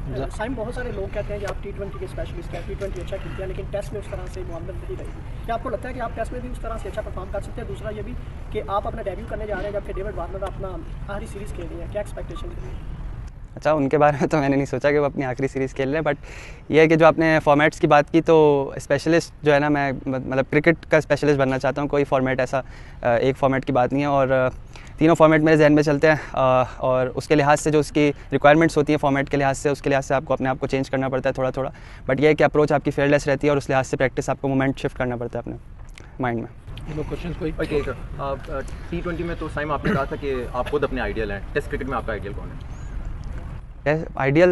साइम, बहुत सारे लोग कहते हैं कि आप T20 के स्पेशलिस्ट हैं, T20 अच्छा खेलते हैं, लेकिन टेस्ट में उस तरह से मुआमला नहीं रही। क्या आपको लगता है कि आप टेस्ट में भी उस तरह से अच्छा परफॉर्म कर सकते हैं? दूसरा ये भी कि आप अपना डेब्यू करने जा रहे हैं जबकि डेविड वार्नर अपना आखिरी सीरीज़ खेल रही है, क्या एक्सपेक्टेशन है? अच्छा, उनके बारे में तो मैंने नहीं सोचा कि वो अपनी आखिरी सीरीज़ खेल रहे हैं, बट ये है कि जो आपने फॉर्मेट्स की बात की, तो स्पेशलिस्ट जो है ना, मैं मतलब क्रिकेट का स्पेशलिस्ट बनना चाहता हूँ। कोई फॉर्मेट ऐसा एक फॉर्मेट की बात नहीं है, और तीनों फॉर्मेट मेरे जहन में चलते हैं, और उसके लिहाज से जो उसकी रिक्वायरमेंट्स होती हैं फॉर्मेट के लिहाज से, उसके लिहाज से आपको अपने आप को चेंज करना पड़ता है थोड़ा थोड़ा। बट ये है कि अप्रोच आपकी फेयरलेस रहती है, और उस लिहाज से प्रैक्टिस आपको मोमेंट शिफ्ट करना पड़ता है अपने माइंड में। ओके सर, T20 में तो साइम आपने कहा था कि आप खुद अपने आइडियल हैं, टेस्ट क्रिकेट में आपका आइडियल कौन है? आइडियल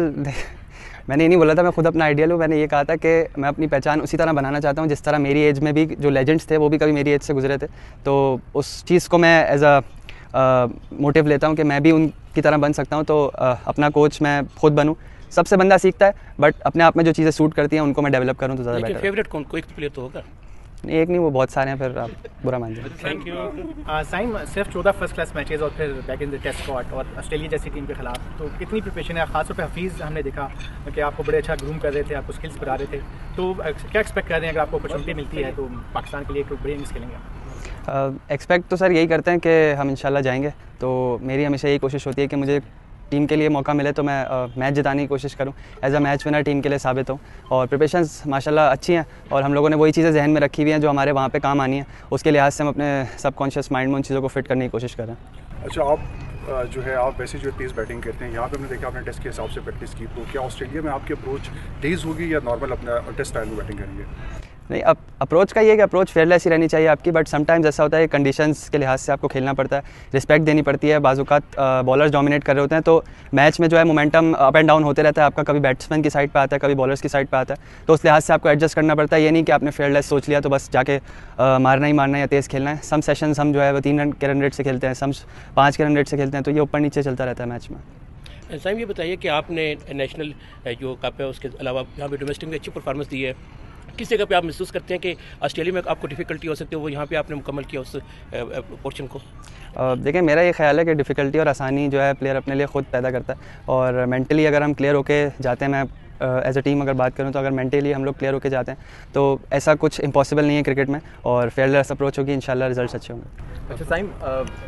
मैंने ये नहीं बोला था मैं खुद अपना आइडियल हूँ। मैंने ये कहा था कि मैं अपनी पहचान उसी तरह बनाना चाहता हूँ जिस तरह मेरी एज में भी जो लेजेंड्स थे वो भी कभी मेरी एज से गुजरे थे। तो उस चीज़ को मैं एज अ मोटिव लेता हूँ कि मैं भी उनकी तरह बन सकता हूँ। तो अपना कोच मैं खुद बनूँ। सबसे बंदा सीखता है, बट अपने आप में जो चीज़ें सूट करती हैं उनको मैं डेवलप करूँ तो ज़्यादा बेटर। फेवरेट कौन, कोई प्लेयर तो होगा? एक नहीं, वो बहुत सारे हैं, फिर आप बुरा मान जाए। Thank you. साइम, सिर्फ 14 फर्स्ट क्लास मैचेस और फिर back in the test squad और ऑस्ट्रेलिया जैसी टीम के खिलाफ, तो कितनी प्रिपरेशन है? खासतौर पे हफीज़ हमने देखा कि आपको बड़े अच्छा ग्रूम कर रहे थे, आपको स्किल्स बता रहे थे, तो क्या एक्सपेक्ट कर रहे हैं अगर आपको अपॉर्चुनिटी मिलती है तो पाकिस्तान के लिए कोई बड़ी इनिंग्स खेलेंगे? एक्सपेक्ट तो सर यही करते हैं कि हम इंशाल्लाह जाएंगे। तो मेरी हमेशा यही कोशिश होती है कि मुझे टीम के लिए मौका मिले तो मैं मैच जिताने की कोशिश करूं, as a match winner team के लिए साबित हूं। और प्रिपरेशंस माशाल्लाह अच्छी हैं, और हम लोगों ने वही चीज़ें जहन में रखी हुई हैं जो हमारे वहाँ पे काम आनी है। उसके लिहाज से हम अपने सबकॉन्शियस माइंड में उन चीज़ों को फिट करने की कोशिश कर रहे हैं। अच्छा, आप जो है आप वैसे जो तेज़ बैटिंग करते हैं, यहाँ पे हमने देखा आपने टेस्ट के हिसाब से प्रैक्टिस की, तो क्या ऑस्ट्रेलिया में आपकी अप्रोच तेज़ होगी या नॉर्मल अपना टेस्ट स्टाइल में बैटिंग करेंगे? नहीं, अब अप्रोच का ये है कि अप्रोच फेयरलेस ही रहनी चाहिए आपकी, बट समटाइम्स ऐसा होता है कंडीशंस के लिहाज से आपको खेलना पड़ता है, रिस्पेक्ट देनी पड़ती है। बाज़-औक़ात बॉलर्स डोमिनेट कर रहे होते हैं, तो मैच में जो है मोमेंटम अप एंड डाउन होते रहता है। आपका कभी बैट्समैन की साइड पे आता है, कभी बॉलर्स की साइड पे आता है, तो उस लिहाज से आपको एडजस्ट करना पड़ता है। ये नहीं कि आपने फेयरलेस सोच लिया तो बस जाके मारना ही मारना है या तेज़ खेलना है। सम सेशंस हम जो है वो 3 रन के रन रेट से खेलते हैं, सम 5 के रन रेट से खेलते हैं, तो ये ऊपर नीचे चलता रहता है मैच में। साइम, ये बताइए कि आपने नेशनल जो कप है उसके अलावा यहाँ पे डोमेस्टिक में अच्छी परफॉर्मेंस दी है, किस जगह पे आप महसूस करते हैं कि ऑस्ट्रेलिया में आपको डिफ़िकल्टी हो सकती है, वो यहाँ पे आपने मुकम्मल किया उस पोर्शन को? देखिए, मेरा ये ख्याल है कि डिफ़िकल्टी और आसानी जो है प्लेयर अपने लिए ख़ुद पैदा करता है, और मेंटली अगर हम क्लियर होके जाते हैं, मैं एज अ टीम अगर बात करूँ तो अगर मेंटली हम लोग क्लियर होके जाते हैं तो ऐसा कुछ इम्पॉसिबल नहीं है क्रिकेट में, और फेयरलेस अप्रोच होगी, इंशाल्लाह रिजल्ट्स अच्छे होंगे। अच्छा साइम,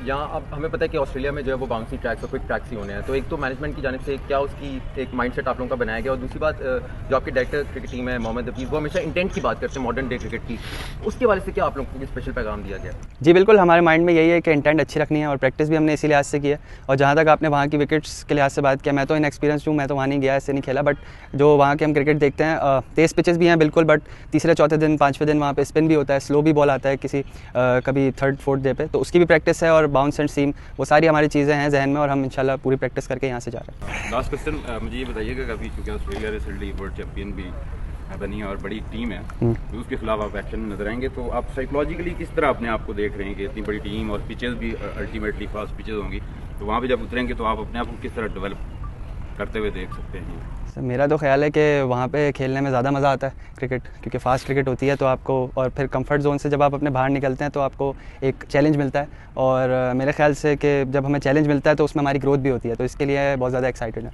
यहाँ अब हमें पता है कि ऑस्ट्रेलिया में जो है वो बाउंसी ट्रैक्स और क्विक ट्रैक्स ही होने हैं, तो एक तो मैनेजमेंट की जानिब से क्या उसकी एक माइंडसेट आप लोगों का बनाया गया, और दूसरी बात जो आपकी डायरेक्टर क्रिकेट टीम है मोहम्मद हफीज़, वो हमेशा इंटेंट की बात करते हैं मॉडर्न डे क्रिकेट की, उसके वाले से क्या आप लोगों को स्पेशल पैगाम दिया गया? जी बिल्कुल, हमारे माइंड में यही है कि इंटेंट अच्छी रखनी है, और प्रैक्टिस भी हमने इसी लिहाज से की है। और जहाँ तक आपने वहाँ की विकेट्स के लिहाज से बात किया, मैं तो इनएक्सपीरियंस हूँ, मैं तो वहाँ नहीं गया, ऐसे नहीं खेला, बट जो वहाँ के हम क्रिकेट देखते हैं, तेज़ पिचेस भी हैं बिल्कुल, बट तीसरे चौथे दिन 5वें दिन वहाँ पे स्पिन भी होता है, स्लो भी बॉल आता है किसी कभी 3rd 4th डे पे, तो उसकी भी प्रैक्टिस है, और बाउंस एंड सीम, वो सारी हमारी चीज़ें हैं जहन में, और हम इंशाल्लाह पूरी प्रैक्टिस करके यहाँ से जा रहे हैं। लास्ट क्वेश्चन, मुझे ये बताइएगा कि अभी चूँकि ऑस्ट्रेलिया रिसेंटली वर्ल्ड चैम्पियन भी बनी है और बड़ी टीम है, तो उसके खिलाफ आप एक्शन में नजर आएंगे, तो आप साइकोलॉजिकली किस तरह अपने आप को देख रहे हैं कि इतनी बड़ी टीम और पिचेस भी अल्टीमेटली फास्ट पिचेस होंगी, तो वहाँ पे जब उतरेंगे तो आप अपने आप को किस तरह डेवलप करते हुए देख सकते हैं? सर, मेरा तो ख्याल है कि वहाँ पे खेलने में ज़्यादा मज़ा आता है क्रिकेट, क्योंकि फास्ट क्रिकेट होती है, तो आपको, और फिर कंफर्ट जोन से जब आप अपने बाहर निकलते हैं तो आपको एक चैलेंज मिलता है, और मेरे ख्याल से कि जब हमें चैलेंज मिलता है तो उसमें हमारी ग्रोथ भी होती है, तो इसके लिए बहुत ज़्यादा एक्साइटेड है।